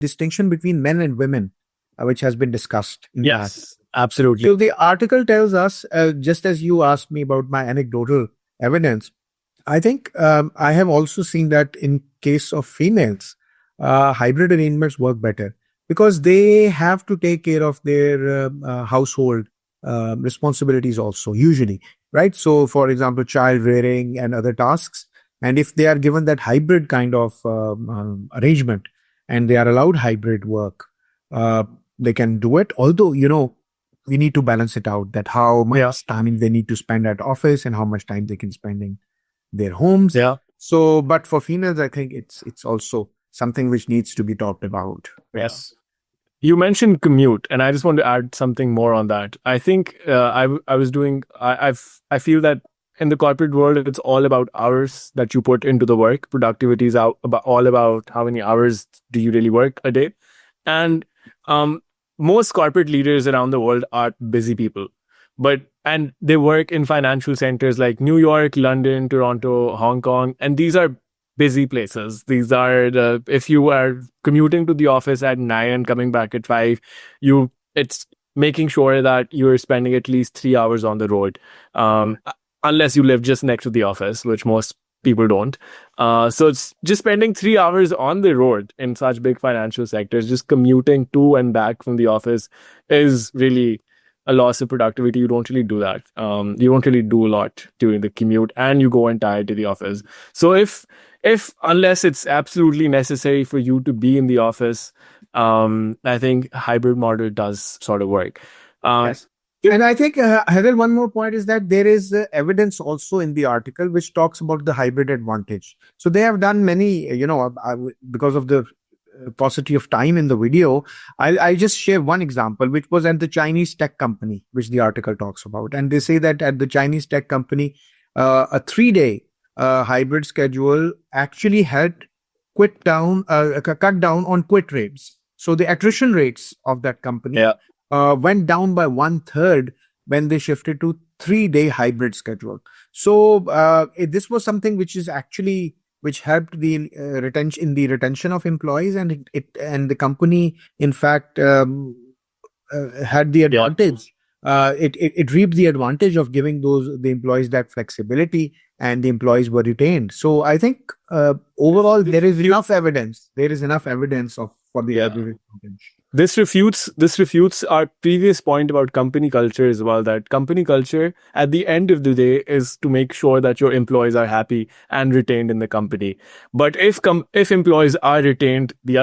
distinction between men and women, which has been discussed in the article. Yes, absolutely. So the article tells us, just as you asked me about my anecdotal evidence, I think I have also seen that in case of females, hybrid arrangements work better because they have to take care of their household responsibilities also, usually, right? So, for example, child rearing and other tasks. And if they are given that hybrid kind of arrangement and they are allowed hybrid work, they can do it. Although, we need to balance it out, that how much time they need to spend at office and how much time they can spend in their homes. Yeah. So, but for females, I think it's also something which needs to be talked about. Yes. You mentioned commute, and I just want to add something more on that. I think I feel that in the corporate world, it's all about hours that you put into the work. Productivity is all about how many hours do you really work a day. And most corporate leaders around the world are busy people, and they work in financial centers like New York, London, Toronto, Hong Kong, and these are busy places. These are if you are commuting to the office at 9 and coming back at 5, it's making sure that you're spending at least 3 hours on the road, unless you live just next to the office, which most people don't. So it's just spending 3 hours on the road in such big financial sectors, just commuting to and back from the office is really a loss of productivity. You don't really do that. You don't really do a lot during the commute, and you go and tired to the office. So if unless it's absolutely necessary for you to be in the office, I think hybrid model does sort of work. Yes. And I think, Haider, one more point is that there is evidence also in the article which talks about the hybrid advantage. So they have done many, because of the paucity of time in the video, I just share one example, which was at the Chinese tech company, which the article talks about. And they say that at the Chinese tech company, a 3-day hybrid schedule actually had cut down on quit rates. So the attrition rates of that company went down by 1/3 when they shifted to 3-day hybrid schedule. So this was something which helped the retention of employees, and the company in fact had the advantage. It reaped the advantage of giving the employees that flexibility, and the employees were retained. So I think overall there is enough evidence. There is enough evidence for the hybrid advantage. This refutes our previous point about company culture as well, that company culture at the end of the day is to make sure that your employees are happy and retained in the company. But if employees are retained, the